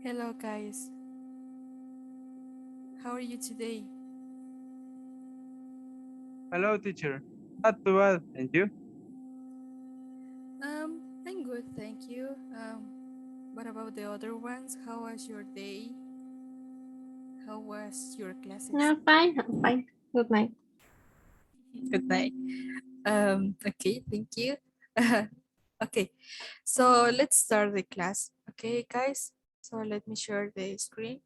Hello guys, how are you today? Hello, teacher. Not too bad. And you? I'm good, thank you. What about the other ones? How was your day? How was your classes? I'm fine. I'm fine. Good night. Good night. Okay, thank you. Okay, so let's start the class. Okay, guys. So let me share the screen.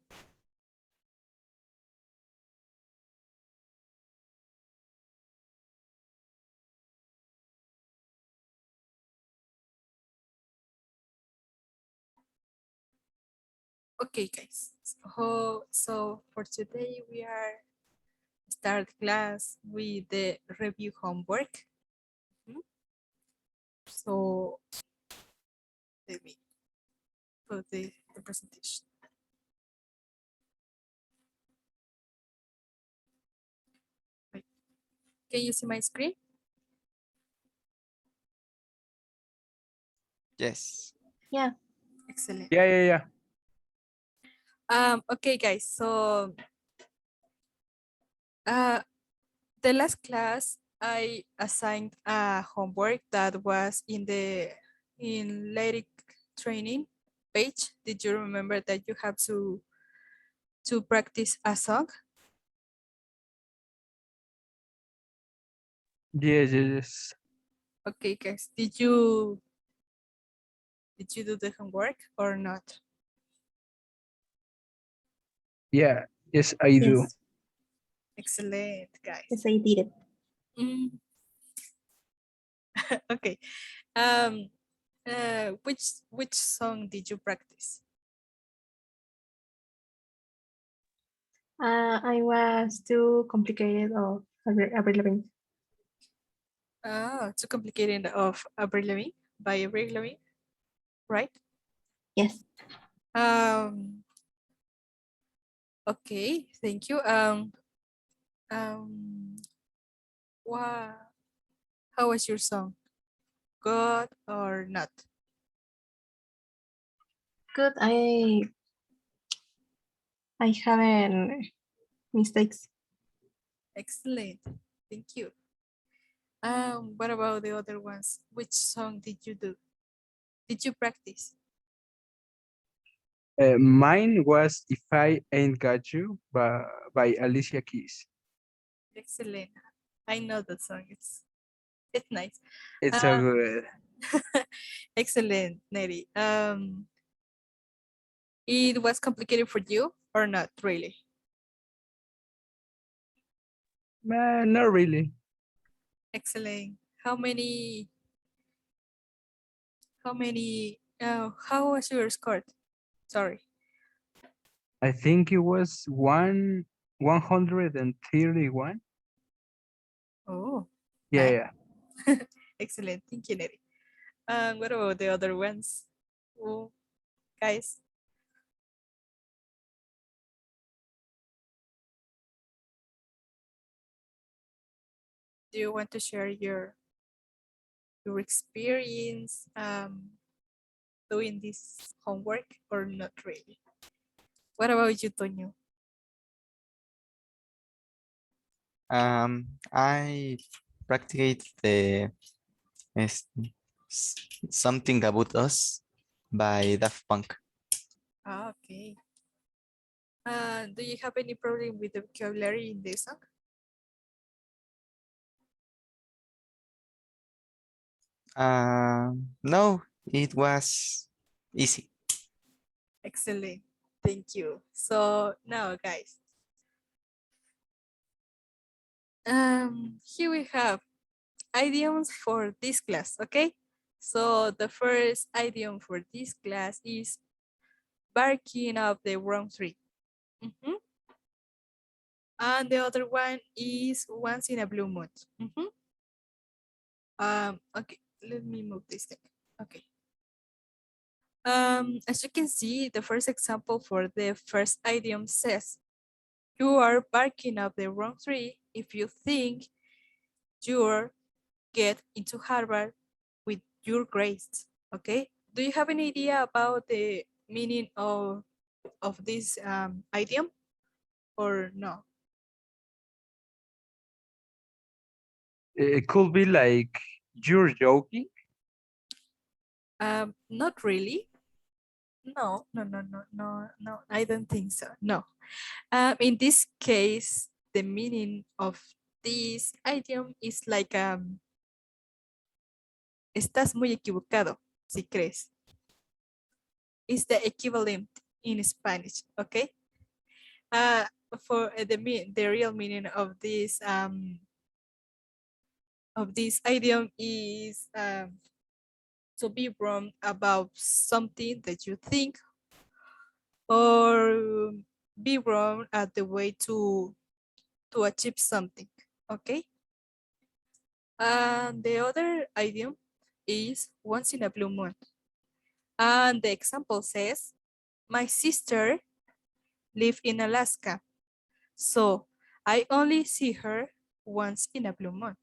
Okay, guys. So for today we are start class with the review homework. Mhm. So let me put the presentation. Wait, can you see my screen? Yes. Yeah. Excellent. Yeah. Okay, guys. So uh, the last class I assigned a homework that was in the in lyric training page. Did you remember that you have to practice a song? Yes. Okay, guys. Did you do the homework or not? Yeah. Yes, I do. Yes. Excellent, guys. Yes, I did it. Mm, okay. Which song did you practice? I was too complicated of Avril Lavigne. Too complicated of Avril Lavigne by Avril Lavigne, right? Yes. Um, okay, thank you. Um, wow, how was your song? Good or not? Good. I haven't mistakes. Excellent, thank you. What about the other ones? Which song did you do? Did you practice? Mine was If I Ain't Got You by Alicia Keys. Excellent. I know that song. It's nice. It's so Um, good. excellent, Neri. It was complicated for you or not really? Man, not really. Excellent. How was your score? Sorry. I think it was 131. Oh, nice. Yeah. Excellent. Thank you, Neri. What about the other ones? Oh, guys. Do you want to share your experience doing this homework or not really? What about you, Toño? I practiced the es- Something About Us by Daft Punk. Okay. Do you have any problem with the vocabulary in this song? No, it was easy. Excellent. Thank you. So now, guys, here we have idioms for this class. Okay. So the first idiom for this class is barking up the wrong tree. Mhm. And the other one is once in a blue moon. Mhm. Okay, let me move this thing. Okay. As you can see, the first example for the first idiom says, you are barking up the wrong tree if you think you'll get into Harvard with your grades. Okay. Do you have any idea about the meaning of of this idiom or no? It could be like you're joking. Not really. No, no, no, no, no, no. I don't think so. No. In this case, the meaning of this idiom is like estás muy equivocado si crees. Is the equivalent in Spanish, okay? For the real meaning of this idiom is to be wrong about something that you think, or be wrong at the way to achieve something, okay? And the other idiom is once in a blue moon. And the example says, my sister lives in Alaska, so I only see her once in a blue moon.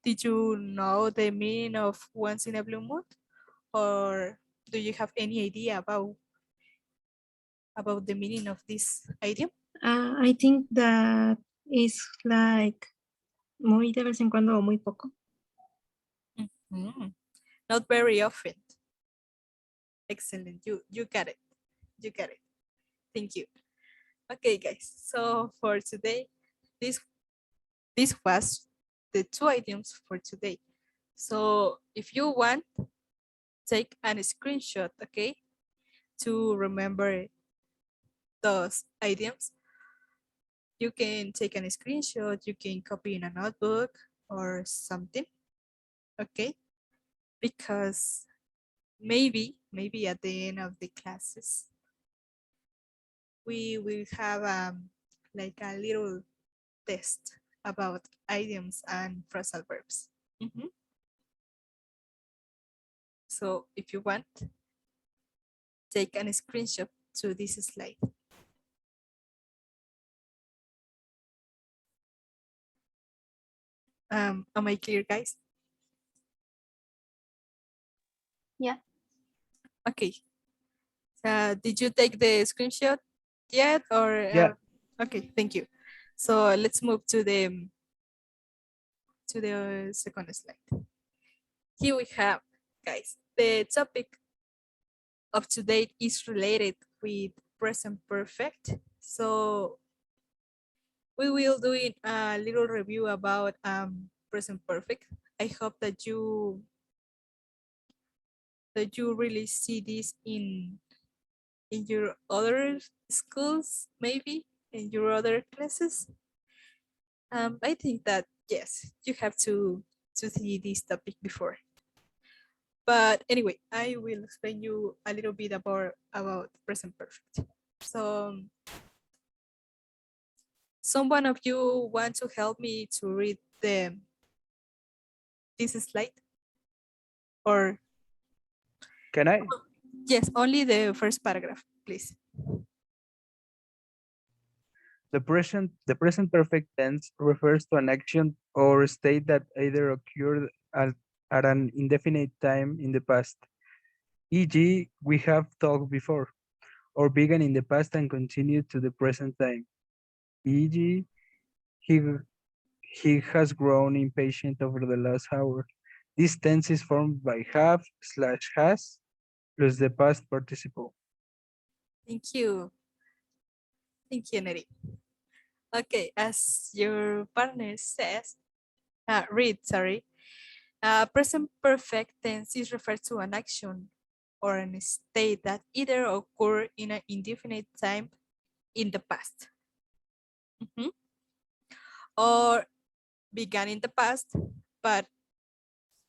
Did you know the meaning of once in a blue moon? Or do you have any idea about the meaning of this idiom? I think that is like muy de vez en cuando o muy poco. Not very often. Excellent. You got it. You got it. Thank you. Okay, guys. So for today, this was the 2 idioms for today. So if you want, take a screenshot, okay, to remember those idioms. You can take a screenshot, you can copy in a notebook or something, okay? Because maybe at the end of the classes, we will have like a little test about idioms and phrasal verbs. So if you want, take a screenshot to this slide. Am I clear, guys? Yeah. Okay. Did you take the screenshot yet, or? Yeah. Okay, thank you. So let's move to the second slide. Here we have, guys, the topic of today is related with present perfect. So we will do a little review about present perfect. I hope that you really see this in your other schools, maybe in your other classes. I think that yes, you have to see this topic before. But anyway, I will explain you a little bit about present perfect. So someone of you want to help me to read this slide? Or Can I? yes, only the first paragraph, please. The present perfect tense refers to an action or state that either occurred at an indefinite time in the past, e.g., we have talked before, or began in the past and continued to the present time, e.g., he has grown impatient over the last hour. This tense is formed by have/has plus the past participle. Thank you. Thank you, Neri. Okay, as your partner says, sorry. Present perfect tense is referred to an action or an state that either occurred in an indefinite time in the past, or began in the past, but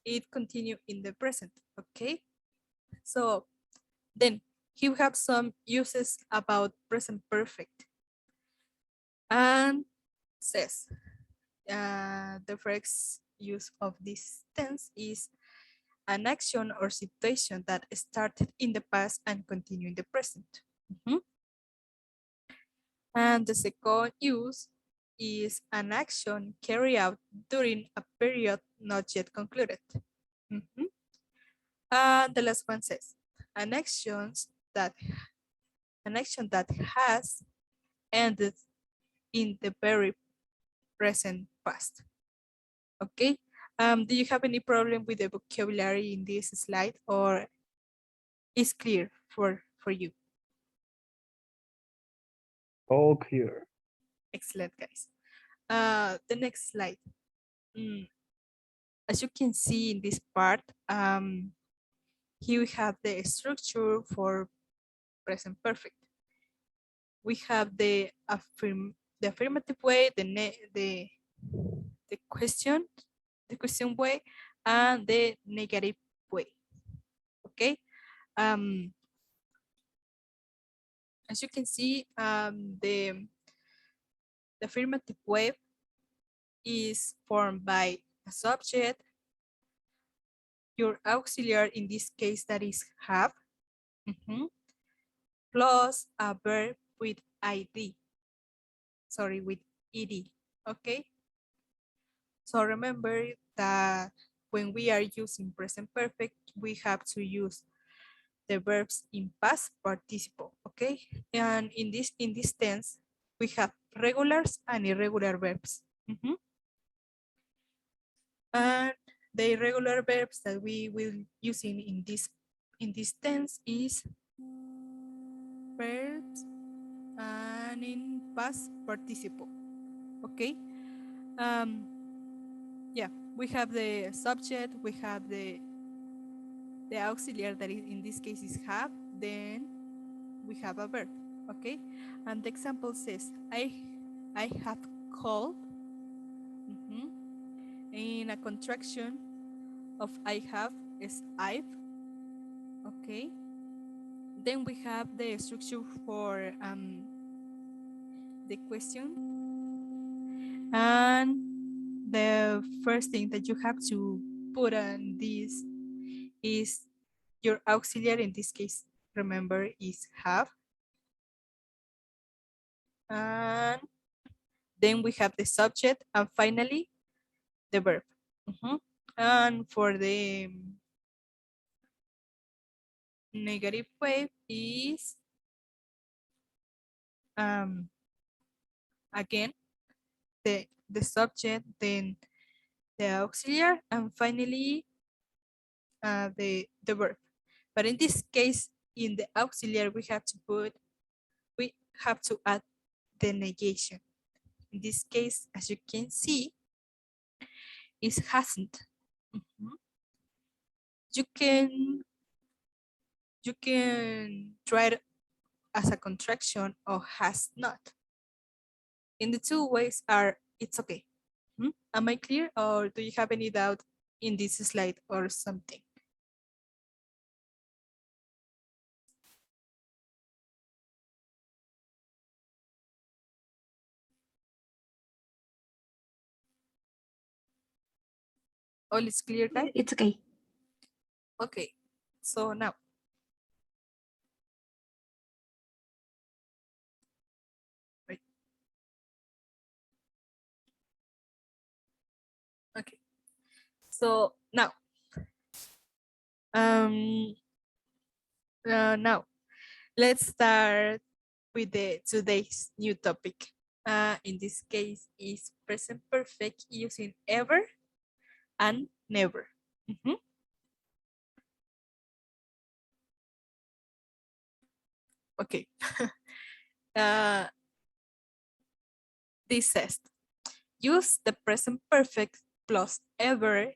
it continued in the present, okay? So then here we have some uses about present perfect. And says, the first use of this tense is an action or situation that started in the past and continue in the present. And the second use is an action carried out during a period not yet concluded. And the last one says, an action that has ended in the very present past. Okay. Do you have any problem with the vocabulary in this slide, or is clear for you? All clear. Excellent, guys. The next slide. As you can see in this part, here we have the structure for present perfect. We have the affirmative way, the question way, and the negative way. Okay. As you can see, the affirmative way is formed by a subject, your auxiliary, in this case, that is have, plus a verb with id. Sorry, with ed. Okay. So remember that when we are using present perfect, we have to use the verbs in past participle. Okay. And in this tense, we have regulars and irregular verbs. And the irregular verbs that we will use in this tense is verbs and in past participle. Okay. Yeah, we have the subject, we have the auxiliary that is, in this case is have, then we have a verb. Okay. And the example says, I have called. In a contraction of I have is I've. Okay. Then we have the structure for the question. And the first thing that you have to put on this is your auxiliary. In this case, remember, is have. And then we have the subject, and finally the verb. And for the negative way is again the subject, then the auxiliary, and finally the verb. But in this case, in the auxiliary, we have to add the negation. In this case, as you can see, is hasn't. You can try it as a contraction of has not. In the two ways are, it's okay. Am I clear, or do you have any doubt in this slide or something? All is clear, guys? It's okay. Okay, so now. Wait. Okay, so now. Now, let's start with today's new topic. In this case, is present perfect using ever and never. Okay. This says, use the present perfect plus ever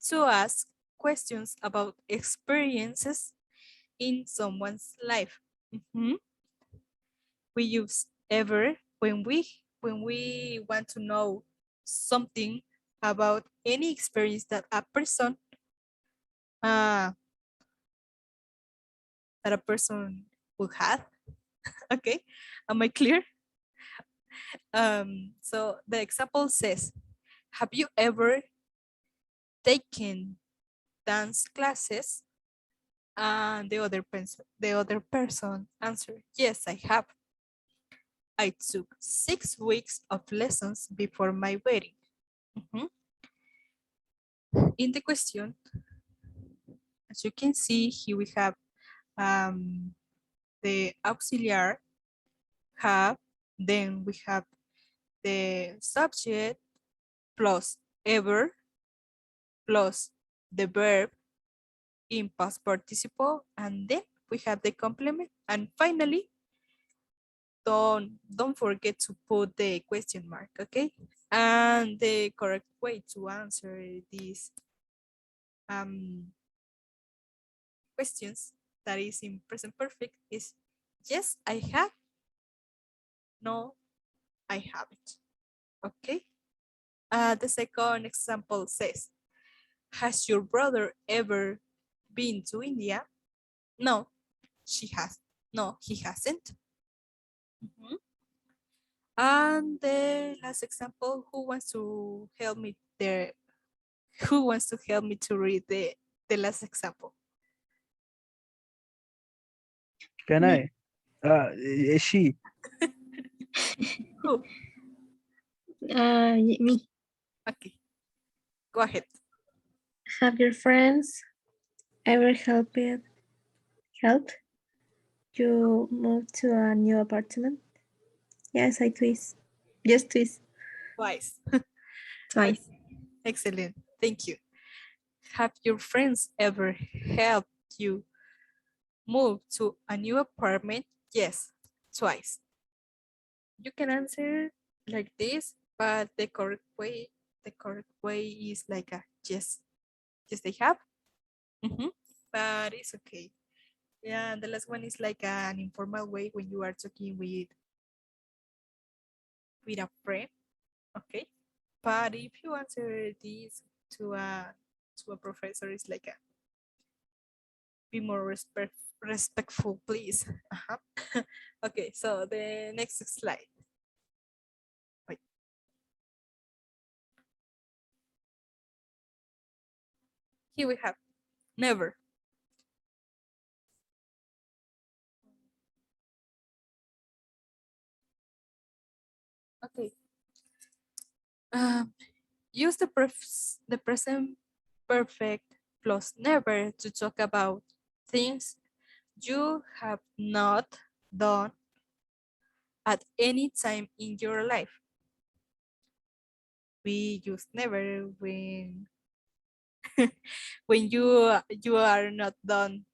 to ask questions about experiences in someone's life. We use ever when we want to know something about any experience that a person will have. Okay, am I clear? So the example says, have you ever taken dance classes? And the other person answered, yes, I have. I took 6 weeks of lessons before my wedding. In the question, As you can see, here we have the auxiliary have, then we have the subject plus ever plus the verb in past participle, and then we have the complement, and finally don't forget to put the question mark, okay? And the correct way to answer these questions that is in present perfect is yes, I have, no, I haven't, okay? The second example says, has your brother ever been to India? No, she has. No, he hasn't. Mhm. And the last example, who wants to help me there? Who wants to help me to read the last example? Can Me. I? She. Who? Me. Okay, go ahead. Have your friends ever helped you move to a new apartment? Yes, I twist. Just twist Twice. twice. Excellent. Thank you. Have your friends ever helped you move to a new apartment? Yes, twice. You can answer like this, but the correct way is like a yes. Yes, they have. Mhm. But it's okay. Yeah, and the last one is like an informal way when you are talking with a friend. Okay. But if you answer this to a professor, it's like a be more respectful, please. Uh-huh. Okay, so the next slide. Wait. Here we have never. Okay. Um, use the present perfect plus never to talk about things you have not done at any time in your life. We use never when when you are not done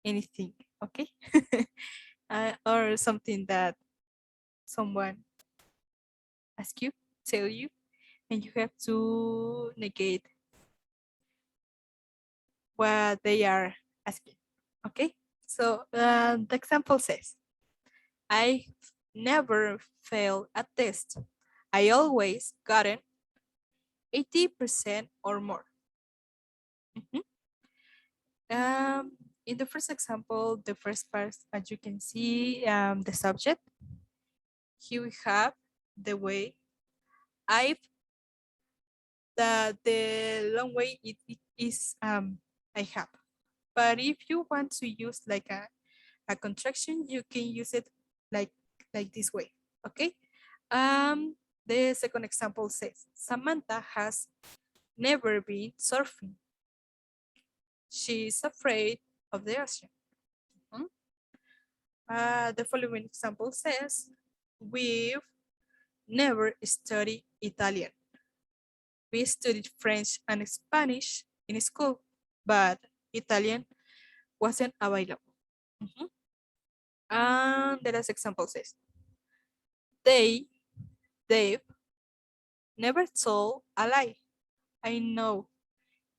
anything, okay? Or something that someone ask you, tell you, and you have to negate what they are asking, okay? So the example says, I never failed a test. I always gotten 80% or more. Mhm. In the first example, the first part, as you can see, the subject. Here we have the way I've, the long way it is I have. But if you want to use like a contraction, you can use it like this way, okay? The second example says, Samantha has never been surfing. She is afraid of the ocean. Mhm. The following example says, we've never studied Italian. We studied French and Spanish in school, but Italian wasn't available. Mhm. And the last example says, they've never told a lie. I know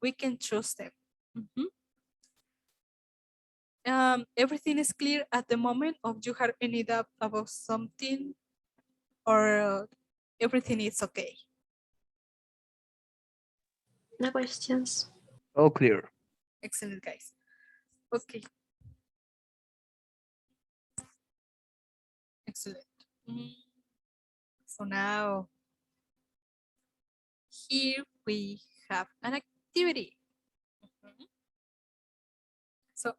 we can trust them. Mhm. Everything is clear at the moment of you have any doubt about something, or everything is okay. No questions. All clear. Excellent, guys. Okay, excellent. Mm, So now here we have an activity. Mhm. So,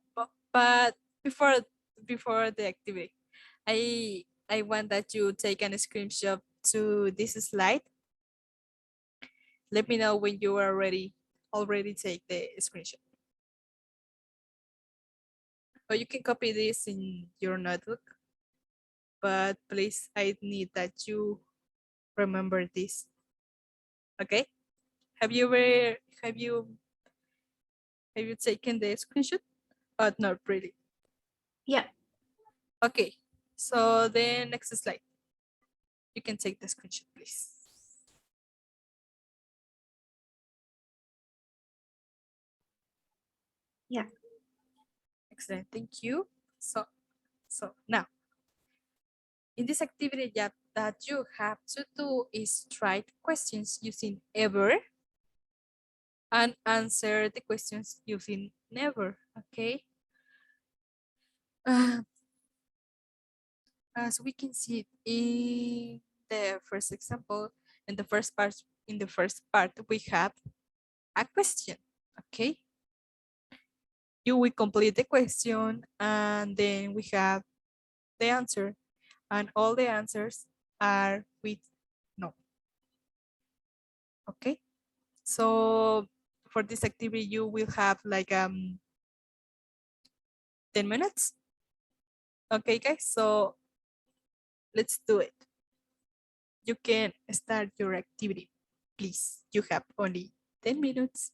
but before the activity, I want that you take a screenshot to this slide, Let me know when you are already take the screenshot. Or you can copy this in your notebook, but please, I need that you remember this. Okay? Have you taken the screenshot? But not really. Yeah. Okay. So the next slide. You can take the screenshot, please. Yeah. Excellent. Thank you. So now in this activity that you have to do is write questions using ever and answer the questions using never. Okay. As we can see in the first example, in the first part, we have a question. Okay. You will complete the question and then we have the answer, and all the answers are with no. Okay. So for this activity, you will have like 10 minutes. Okay, guys. So let's do it. You can start your activity, please. You have only 10 minutes.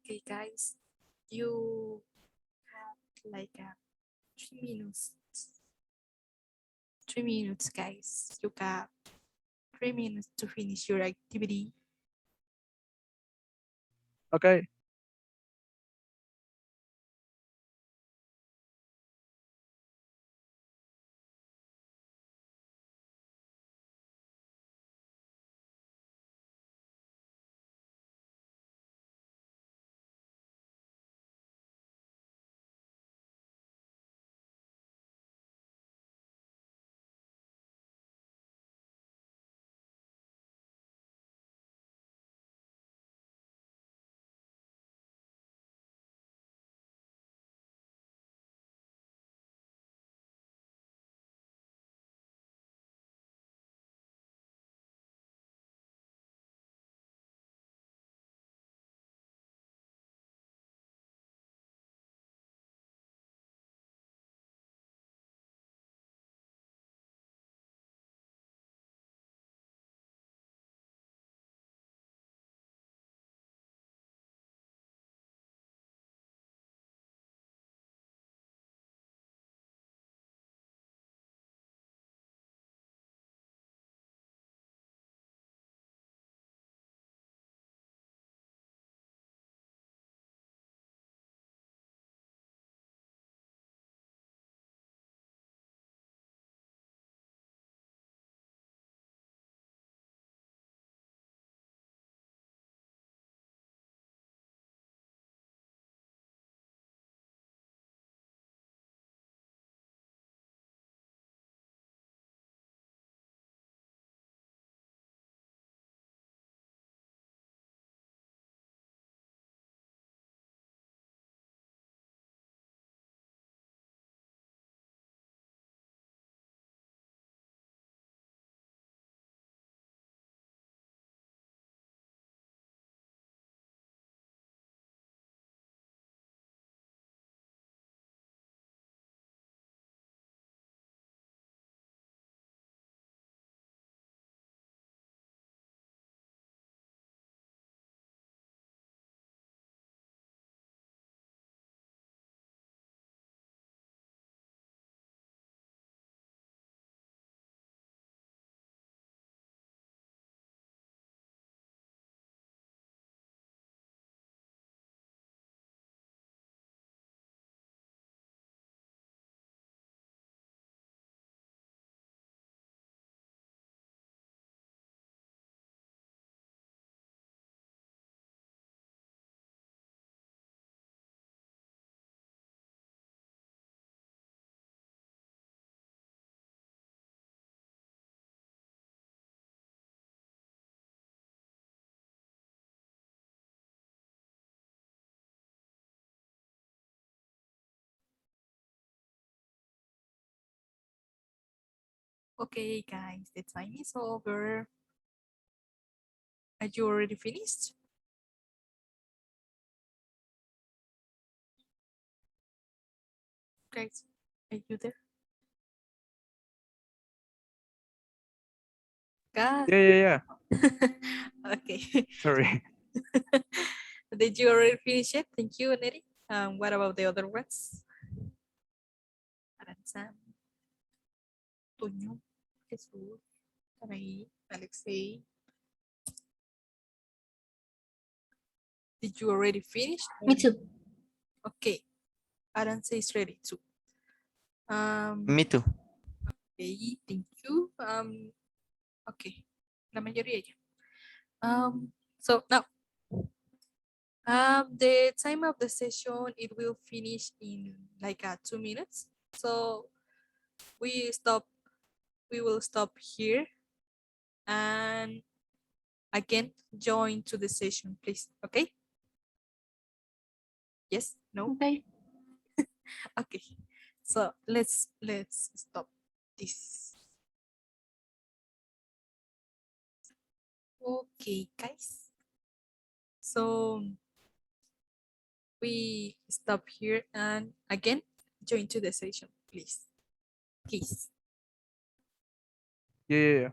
Okay, guys, you have like 3 minutes. 3 minutes, guys. You got 3 minutes to finish your activity. Okay. Okay, guys, the time is over. Are you already finished? Guys, are you there? God. Yeah. Okay. Sorry. Did you already finish it? Thank you, Neri. What about the other ones? Aranzan, Toño, Jesús, Anaí, Alexei. Did you already finish? Me too. Okay. Aranza is ready too. Me too. Okay, thank you. Okay. La mayoría ya. So now, the time of the session, it will finish in like 2 minutes. So we will stop here and again join to the session, please. Okay? Yes? No? Okay. Okay. So let's stop this. Okay, guys. So we stop here and again join to the session, please. Please. Yeah.